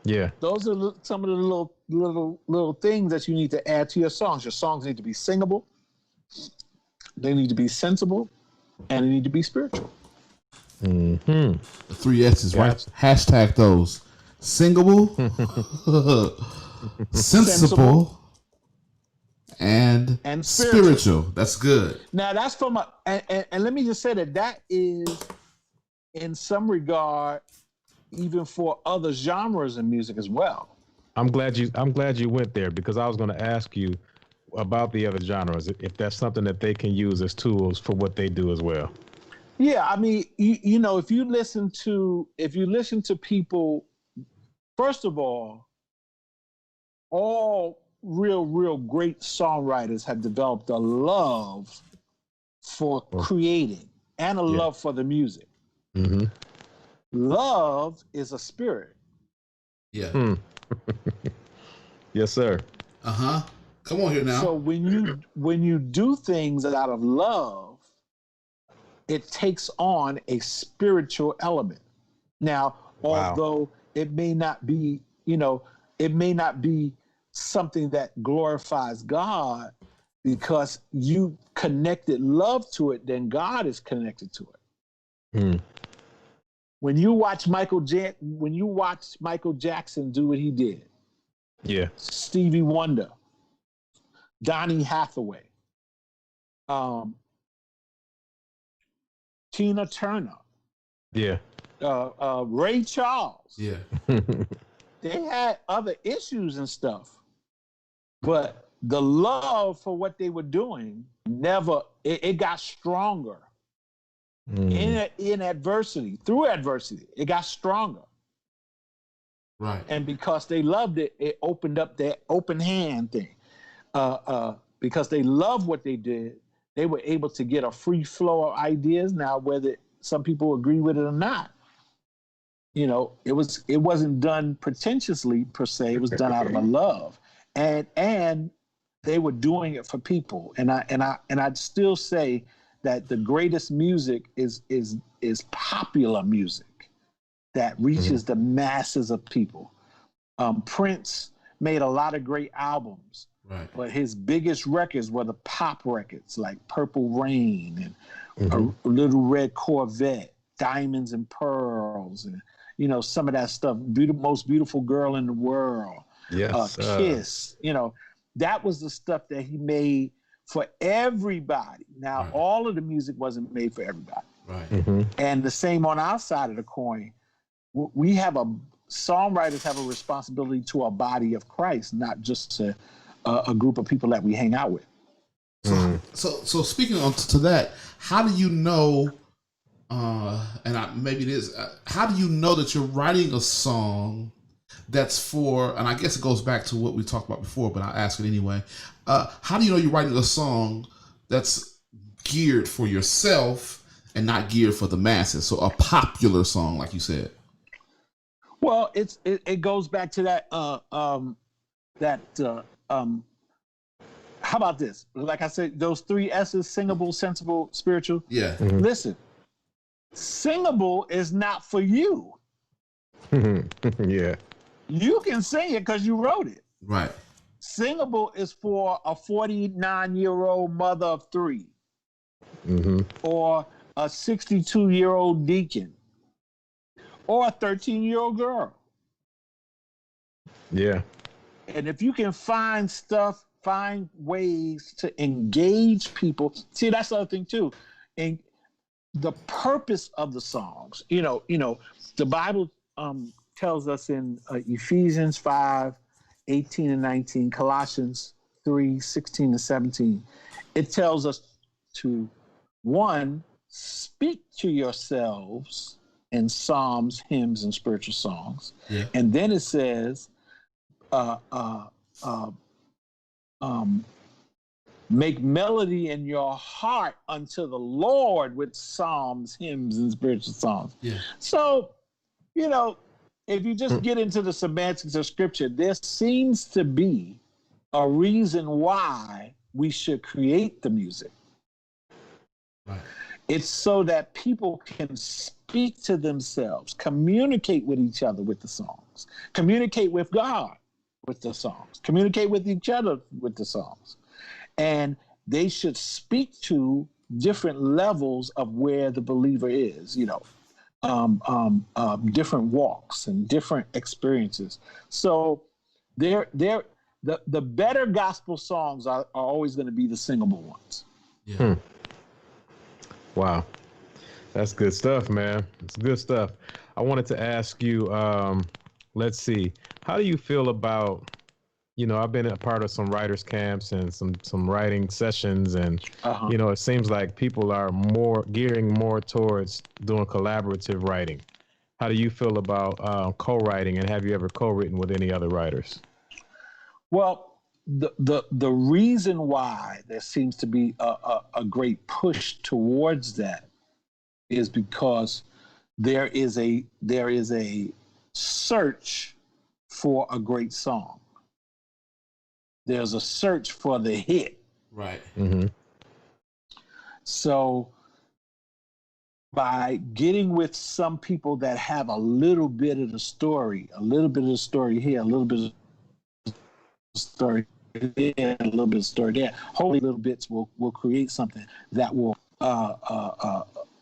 Yeah. Those are some of the little things that you need to add to your songs. Your songs need to be singable. They need to be sensible, and they need to be spiritual. Mm-hmm. The 3 S's, right? Hashtag those. Singable, sensible, and spiritual. That's good. Now that's from and let me just say that is, in some regard, even for other genres in music as well. I'm glad you went there, because I was going to ask you about the other genres, if that's something that they can use as tools for what they do as well. Yeah, I mean, if you listen to people, first of all real great songwriters have developed a love for creating and a love for the music. Mm-hmm. Love is a spirit. Yeah. Yes, sir. Uh-huh. Come on here now. So when you do things out of love, it takes on a spiritual element. Now, although it may not be, something that glorifies God, because you connected love to it, then God is connected to it. Mm. When you watch Michael Jackson do what he did, Stevie Wonder, Donny Hathaway, Tina Turner, Ray Charles, they had other issues and stuff, but the love for what they were doing it got stronger. In adversity, through adversity, it got stronger. Right. And because they loved it, it opened up that open hand thing. because they love what they did, they were able to get a free flow of ideas. Now, whether some people agree with it or not, it wasn't done pretentiously per se. It was done out of a love, and they were doing it for people. And I'd still say that the greatest music is popular music that reaches the masses of people. Prince made a lot of great albums, right, but his biggest records were the pop records like Purple Rain and a Little Red Corvette, Diamonds and Pearls, and some of that stuff. Most Beautiful Girl in the World, yes, Kiss. That was the stuff that he made for everybody. Now, right, all of the music wasn't made for everybody, right? And the same on our side of the coin. We have songwriters have a responsibility to a body of Christ, not just to a group of people that we hang out with. So speaking on to that, how do you know? Maybe it is. How do you know that you're writing a song that's for? And I guess it goes back to what we talked about before, but I'll ask it anyway. How do you know you're writing a song that's geared for yourself and not geared for the masses? So a popular song, like you said. Well, it goes back to that how about this? Like I said, those 3 S's: singable, sensible, spiritual. Yeah. Listen, singable is not for you. Yeah. You can sing it because you wrote it. Right. Singable is for a 49-year-old mother of 3, or a 62-year-old deacon, or a 13-year-old girl. Yeah. And if you can find ways to engage people, see, that's the other thing too. And the purpose of the songs, the Bible tells us in Ephesians 5:18 and 19, Colossians 3:16 and 17, it tells us to, 1, speak to yourselves in psalms, hymns, and spiritual songs. Yeah. And then it says, make melody in your heart unto the Lord with psalms, hymns, and spiritual songs. Yeah. So, if you just get into the semantics of scripture, there seems to be a reason why we should create the music. Right. It's so that people can speak to themselves, communicate with each other with the songs, communicate with God with the songs, communicate with each other with the songs. And they should speak to different levels of where the believer is, different walks and different experiences. So the better gospel songs are always going to be the singable ones. Yeah. Wow. That's good stuff, man. It's good stuff. I wanted to ask you, let's see, how do you feel about, I've been a part of some writers camps and some writing sessions, and, it seems like people are gearing more towards doing collaborative writing. How do you feel about co-writing, and have you ever co-written with any other writers? Well, the reason why there seems to be a great push towards that is because there is a search for a great song. There's a search for the hit. Right. So by getting with some people that have a little bit of the story, here, a little bit of the story there, a little bit of story there, hopefully little bits will create something that will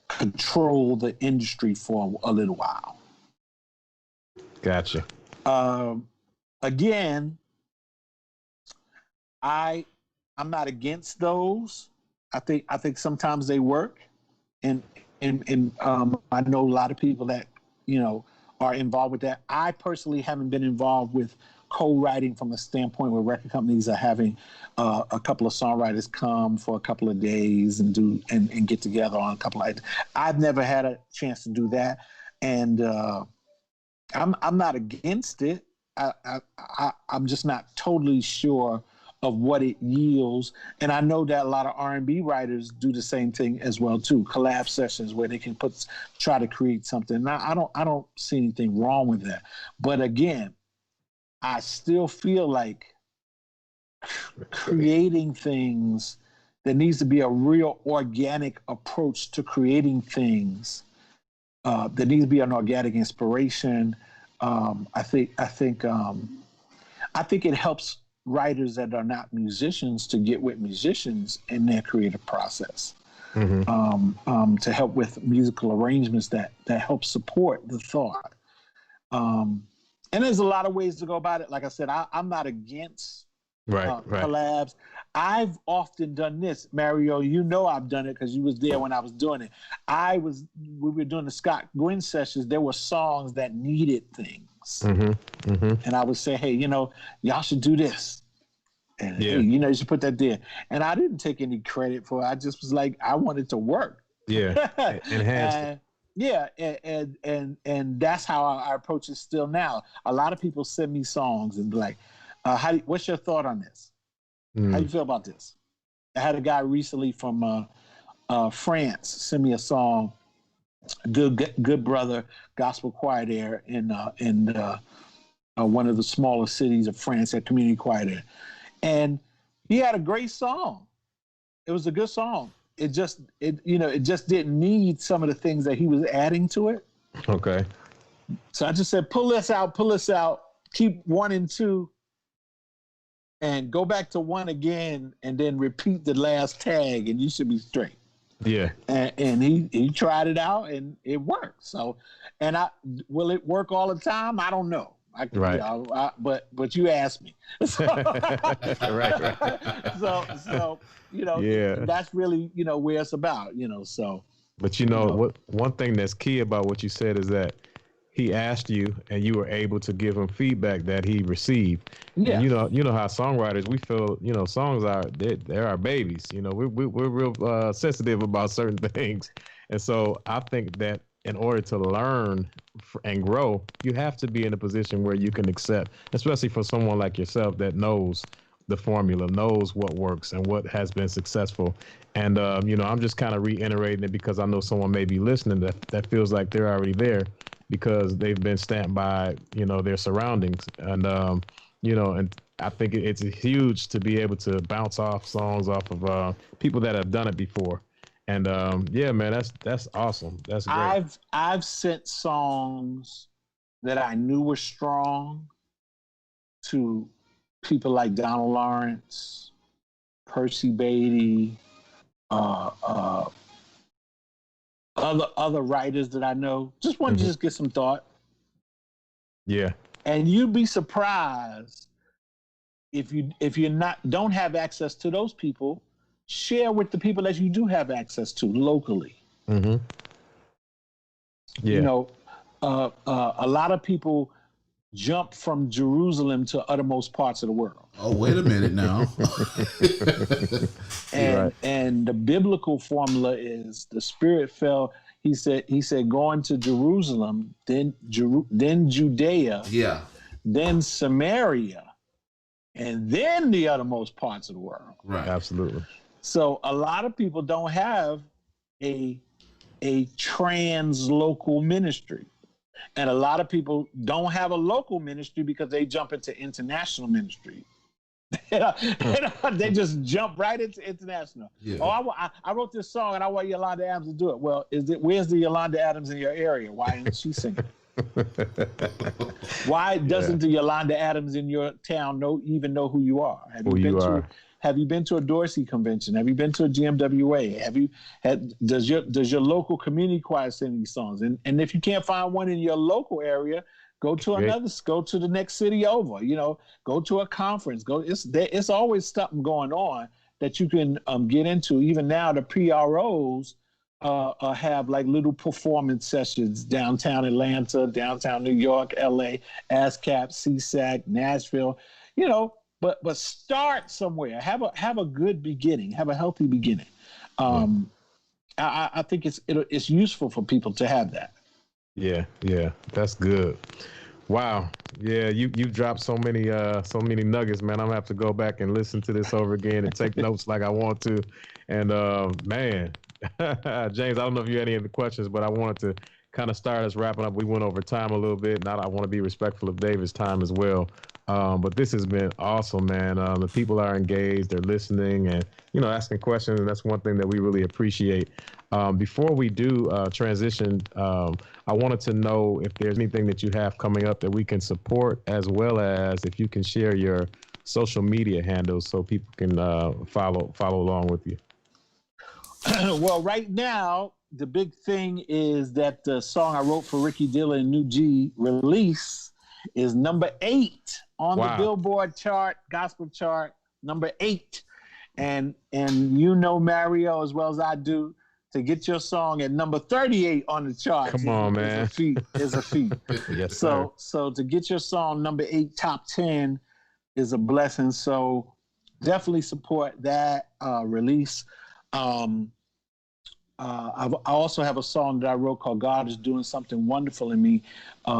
control the industry for a little while. Gotcha. Again, I'm not against those. I think sometimes they work, and I know a lot of people that are involved with that. I personally haven't been involved with co-writing from a standpoint where record companies are having a couple of songwriters come for a couple of days and get together on a couple of items. I've never had a chance to do that, and I'm not against it. I'm just not totally sure of what it yields. And I know that a lot of R&B writers do the same thing as well too. Collab sessions where they can try to create something. Now, I don't see anything wrong with that. But again, I still feel like creating things, there needs to be a real organic approach to creating things. There needs to be an organic inspiration. I think it helps writers that are not musicians to get with musicians in their creative process, to help with musical arrangements that help support the thought. And there's a lot of ways to go about it. Like I said, I'm not against collabs. I've often done this, Mario. You know I've done it because you was there when I was doing it. We were doing the Scott Gwynn sessions. There were songs that needed things, and I would say, hey, y'all should do this, and hey, you should put that there. And I didn't take any credit for it. I just was like, I wanted to work. Yeah, enhanced it. Yeah, and that's how I approach it still now. A lot of people send me songs and be like, what's your thought on this? How do you feel about this? I had a guy recently from France send me a song, good brother gospel choir there in one of the smaller cities of France, at community choir there. And he had a great song. It was a good song. It just didn't need some of the things that he was adding to it. Okay. So I just said, pull this out, keep 1 and 2, and go back to 1 again, and then repeat the last tag, and you should be straight. Yeah. And he tried it out, and it worked. So, will it work all the time? I don't know. But you asked me. So, right. So that's really where it's about. So. But what one thing that's key about what you said is that he asked you, and you were able to give him feedback that he received. Yeah. And you know how songwriters, we feel, songs they're our babies. We're real sensitive about certain things, and so I think that in order to learn and grow, you have to be in a position where you can accept, especially for someone like yourself that knows the formula, knows what works and what has been successful. And, I'm just kind of reiterating it because I know someone may be listening that feels like they're already there because they've been stamped by, their surroundings. And, and I think it's huge to be able to bounce off songs off of people that have done it before. And yeah, man, that's awesome. That's great. I've sent songs that I knew were strong to people like Donald Lawrence, Percy Beatty, other writers that I know. Just wanted to just get some thought. Yeah. And you'd be surprised if you don't have access to those people. Share with the people that you do have access to locally. Mm-hmm. Yeah. A lot of people jump from Jerusalem to uttermost parts of the world. Oh, wait a minute now. And the biblical formula is the Spirit fell. He said going to Jerusalem, then Judea, then Samaria, and then the uttermost parts of the world. Right. Absolutely. So a lot of people don't have a trans-local ministry. And a lot of people don't have a local ministry because they jump into international ministry. They just jump right into international. Yeah. Oh, I wrote this song and I want Yolanda Adams to do it. Well, where's the Yolanda Adams in your area? Why isn't she singing? Why doesn't the Yolanda Adams in your town even know who you are? Have you been to a Dorsey convention? Have you been to a GMWA? Does your local community choir sing these songs? And if you can't find one in your local area, go to the next city over. Go to a conference. It's always something going on that you can get into. Even now, the PROs have like little performance sessions downtown Atlanta, downtown New York, LA, ASCAP, CSAC, Nashville. But start somewhere. Have a good beginning. Have a healthy beginning. I think it's useful for people to have that. Yeah, that's good. Wow, Yeah, you dropped so many nuggets, man. I'm gonna have to go back and listen to this over again and take notes like I want to. And man, James, I don't know if you had any other questions, but I wanted to kind of start us wrapping up. We went over time a little bit. Now I want to be respectful of David's time as well. But this has been awesome, man. The people are engaged, they're listening, and asking questions, and that's one thing that we really appreciate. Before we do transition, I wanted to know if there's anything that you have coming up that we can support, as well as if you can share your social media handles so people can follow along with you. Well, right now, the big thing is that the song I wrote for Ricky Dillon and New G, Release, is number 8 on the Billboard chart, gospel chart, number 8. And Mario, as well as I do, to get your song at number 38 on the chart. Come on, man. Is a feat. Yes, so sir. So to get your song number 8 top 10 is a blessing. So definitely support that release. I also have a song that I wrote called God is Doing Something Wonderful in Me.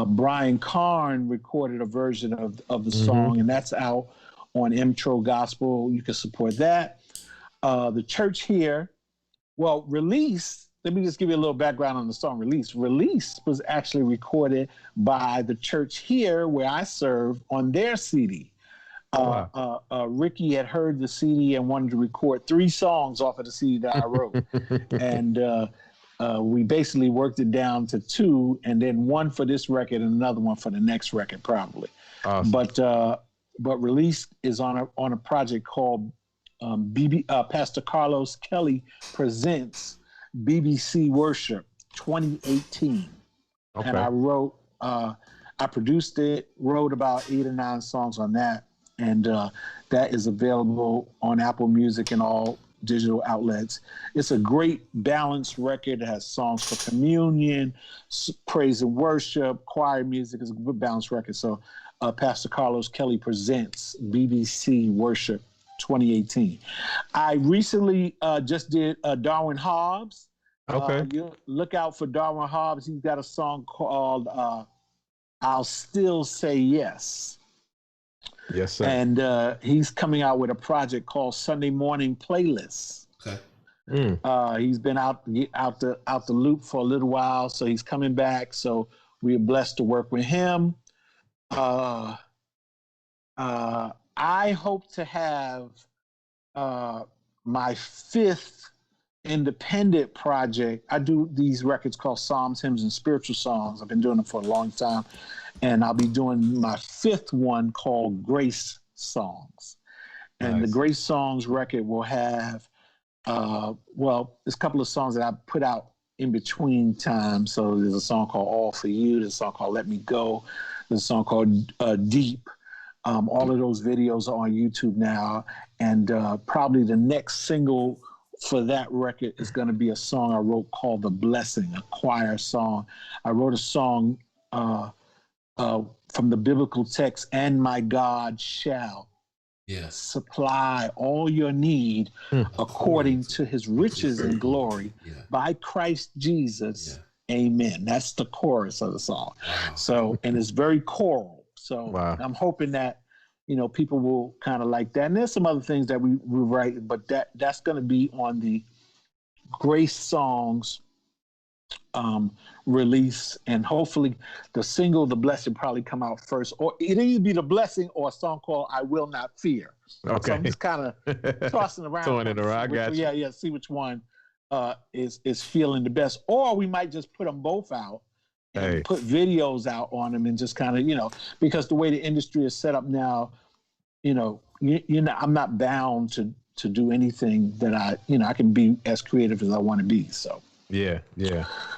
Brian Karn recorded a version of the song, and that's out on Intro Gospel. You can support that. The church here, Release, let me just give you a little background on the song Release. Release was actually recorded by the church here where I serve on their CD. Ricky had heard the CD and wanted to record 3 songs off of the CD that I wrote. And we basically worked it down to 2, and then 1 for this record and another one for the next record, probably. Awesome. But Release is on a project called Pastor Carlos Kelly Presents BBC Worship 2018. Okay. And I produced it, wrote about 8 or 9 songs on that. And that is available on Apple Music and all digital outlets. It's a great balanced record. It has songs for communion, praise and worship, choir music. It's a good balanced record. So Pastor Carlos Kelly Presents BBC Worship 2018. I recently just did Darwin Hobbs. Okay. You look out for Darwin Hobbs. He's got a song called I'll Still Say Yes. Yes, sir. And he's coming out with a project called Sunday Morning Playlist. Okay. He's been out the loop for a little while, so he's coming back. So we are blessed to work with him. I hope to have my 5th independent project. I do these records called Psalms, Hymns, and Spiritual Songs. I've been doing them for a long time. And I'll be doing my 5th one called Grace Songs. And the Grace Songs record will have, there's a couple of songs that I put out in between time. So there's a song called All For You. There's a song called Let Me Go. There's a song called Deep. All of those videos are on YouTube now. And probably the next single for that record is going to be a song I wrote called The Blessing, a choir song. I wrote a song from the biblical text, and my God shall supply all your need according to his riches and glory by Christ Jesus. Amen. That's the chorus of the song. Wow. So, and it's very choral. So I'm hoping that, people will kind of like that. And there's some other things that we write, but that's going to be on the Grace Songs release, and hopefully the single The Blessing probably come out first, or it'll either be The Blessing or a song called I Will Not Fear. Okay. So I'm just kind of tossing around. Throwing it around. I got you. Yeah, see which one is feeling the best. Or we might just put them both out and put videos out on them and just kind of, because the way the industry is set up now, I'm not bound to do anything that I can be as creative as I want to be. So. Yeah.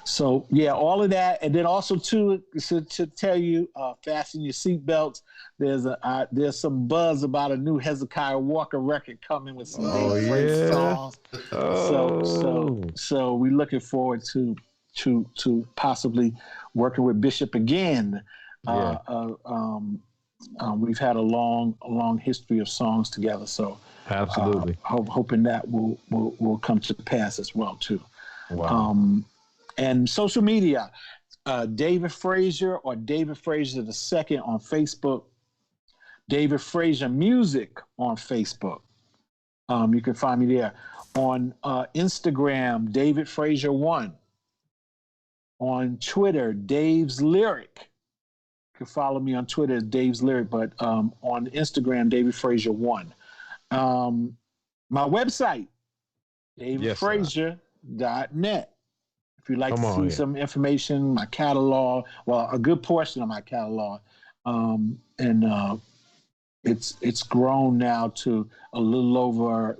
So all of that, and then also too to tell you, fasten your seatbelts. There's some buzz about a new Hezekiah Walker record coming with some great songs. So we're looking forward to possibly working with Bishop again. We've had a long history of songs together. So absolutely, hoping that will come to pass as well too. Wow. And social media, David Frazier or David Frazier II on Facebook. David Frazier Music on Facebook. You can find me there. On Instagram, David Frazier 1. On Twitter, Dave's Lyric. You can follow me on Twitter, Dave's Lyric, but on Instagram, David Frazier 1. My website, davidfrazier.net. If you'd like to see some information, my catalog, well, a good portion of my catalog, it's grown now to a little over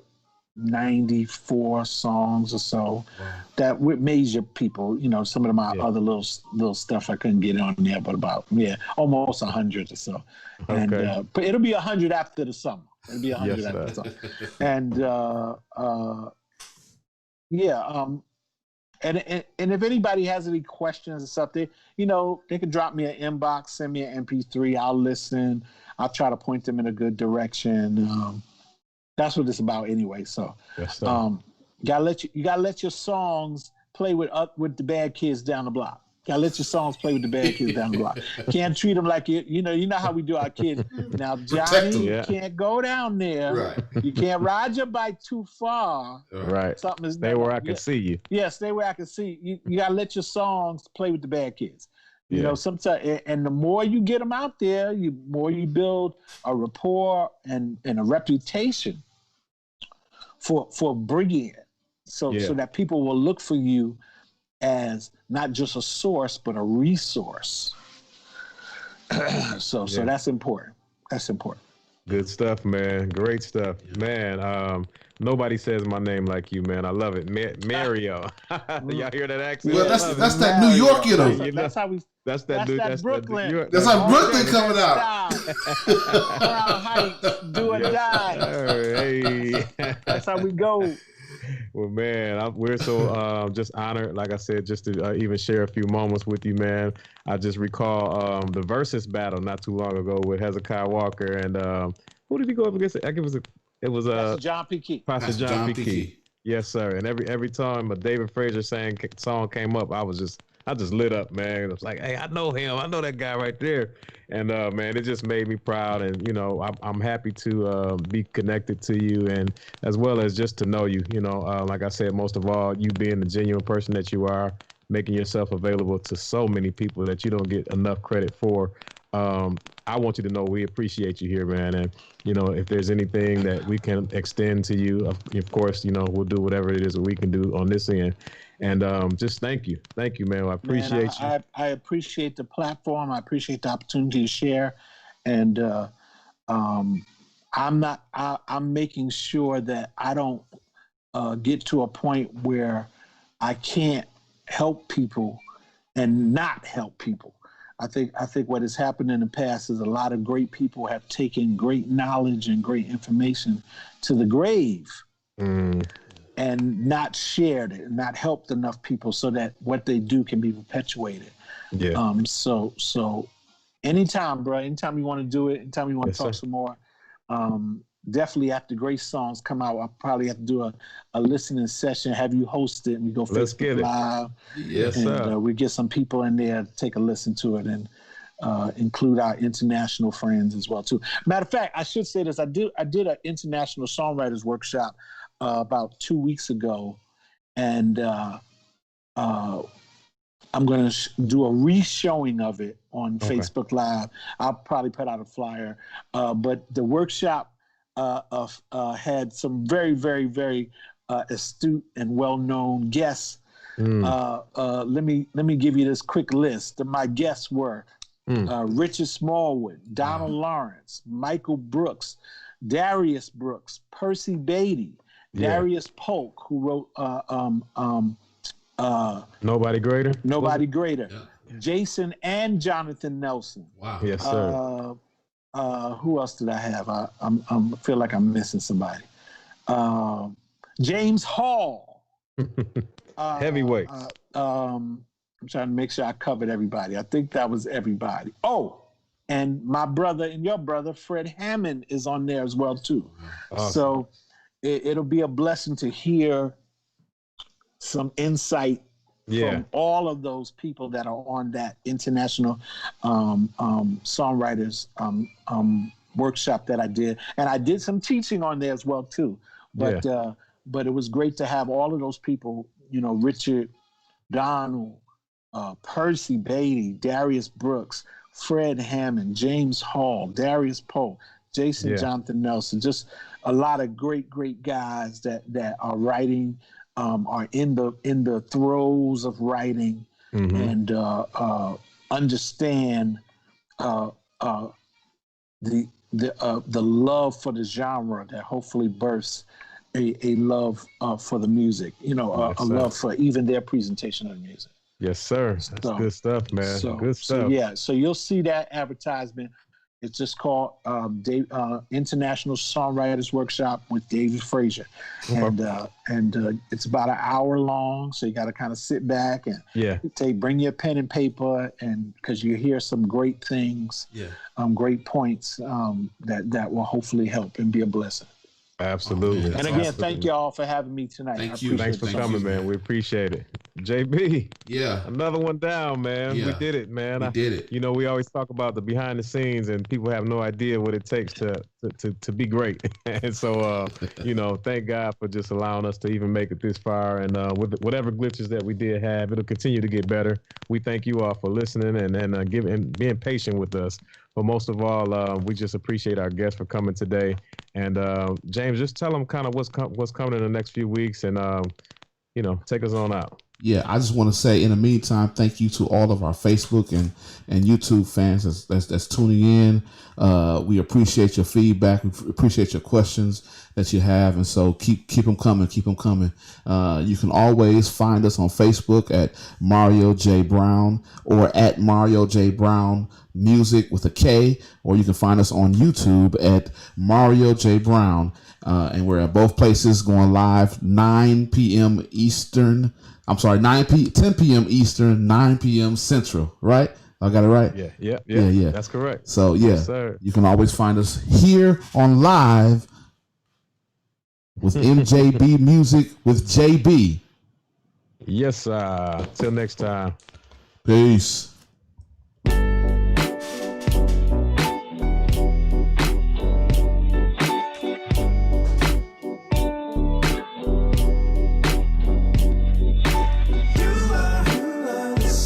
94 songs or so. Wow. That with major people, some of my other little stuff I couldn't get on there, but about almost 100 or so. Okay. And but it'll be 100 after the summer. It'll be 100 after the summer. And and if anybody has any questions or something, they can drop me an inbox, send me an MP3. I'll listen. I'll try to point them in a good direction. That's what it's about anyway. So, you gotta let your songs play with the bad kids down the block. Gotta let your songs play with the bad kids down the block. Can't treat them like you know how we do our kids. Now, Johnny, you can't go down there. Right. You can't ride your bike too far. Right. Stay where I can see you. Yeah, stay where I can see you. You gotta let your songs play with the bad kids. Sometimes, and the more you get them out there, the more you build a rapport and a reputation for bringing it, so that people will look for you as not just a source but a resource. So that's important. That's important. Good stuff, man. Great stuff, man. Nobody says my name like you, man. I love it, Mario. Y'all hear that accent? Well, that's that New York, That's how we. That's Brooklyn. That's how Brooklyn coming out. Crown Heights, do or die. Hey. That's how we go. Well, man, we're so just honored, like I said, just to even share a few moments with you, man. I just recall the Versus battle not too long ago with Hezekiah Walker and who did he go up against? I think it was Pastor John P. Key. Pastor John P. Key. Yes, sir. And every time a David Frazier song came up, I just lit up, man. It was like, hey, I know him. I know that guy right there. And man, it just made me proud. And I'm happy to be connected to you, and as well as just to know you. Like I said, most of all, you being the genuine person that you are, making yourself available to so many people that you don't get enough credit for. I want you to know we appreciate you here, man. And if there's anything that we can extend to you, of course, we'll do whatever it is that we can do on this end. And just thank you, man. I appreciate you. I appreciate the platform. I appreciate the opportunity to share, and I'm making sure that I don't get to a point where I can't help people and not help people. I think what has happened in the past is a lot of great people have taken great knowledge and great information to the grave. And not shared it, and not helped enough people so that what they do can be perpetuated. Yeah. So anytime, bro, anytime you want to do it, anytime you want to talk some more, definitely after great songs come out, I'll probably have to do a listening session, have you host it, and we go Facebook Live. Yes, sir. We get some people in there to take a listen to it, and include our international friends as well too. Matter of fact, I should say this: I did an international songwriters workshop about 2 weeks ago, and I'm going to do a re-showing of it on Facebook Live. I'll probably put out a flyer, but the workshop had some very, very, very astute and well-known guests. Let me give you this quick list. My guests were Richard Smallwood, Donald Lawrence, Michael Brooks, Darius Brooks, Percy Beatty, Darius Polk, who wrote Nobody Greater. Nobody Greater. Yeah. Jason and Jonathan Nelson. Wow. Yes, sir. Who else did I have? I feel like I'm missing somebody. James Hall. Heavyweights. I'm trying to make sure I covered everybody. I think that was everybody. Oh, and my brother and your brother, Fred Hammond, is on there as well, too. Awesome. So it'll be a blessing to hear some insight Yeah. from all of those people that are on that international songwriters workshop that I did, and I did some teaching on there as well too. But but it was great to have all of those people. You know, Richard Donald, Percy Beatty, Darius Brooks, Fred Hammond, James Hall, Darius Poe, Jason Jonathan Nelson, just a lot of great guys that are writing, are in the throes of writing, and understand the love for the genre that hopefully bursts a love for the music. You know, a love for even their presentation of the music. Yes, sir. That's good stuff, man. Good stuff. So you'll see that advertisement. It's just called International Songwriters Workshop with David Frazier, and it's about an hour long. So you got to kind of sit back and bring your pen and paper, and because you hear some great things, great points that will hopefully help and be a blessing. Absolutely. And again, thank y'all for having me tonight. Thank you. Thanks for coming, man. We appreciate it. JB. Yeah. Another one down, man. Yeah. We did it, man. We did it. You know, we always talk about the behind the scenes, and people have no idea what it takes to be great. And so, you know, thank God for just allowing us to even make it this far. And with whatever glitches that we did have, it'll continue to get better. We thank you all for listening and being patient with us. But most of all, we just appreciate our guests for coming today. And James, just tell them kind of what's coming in the next few weeks, and you know, take us on out. Yeah, I just want to say, in the meantime, thank you to all of our Facebook and YouTube fans that's tuning in. We appreciate your feedback. We appreciate your questions that you have, and so keep them coming. Keep them coming. You can always find us on Facebook at Mario J. Brown or at Mario J. Brown Music with a K, or you can find us on YouTube at Mario J. Brown. And we're at both places going live 9 p.m. Eastern. I'm sorry, 10 p.m. Eastern, 9 p.m. Central, right? I got it right? Yeah. That's correct. So, yes, sir. You can always find us here on live with MJB Music with JB. Yes, till next time. Peace.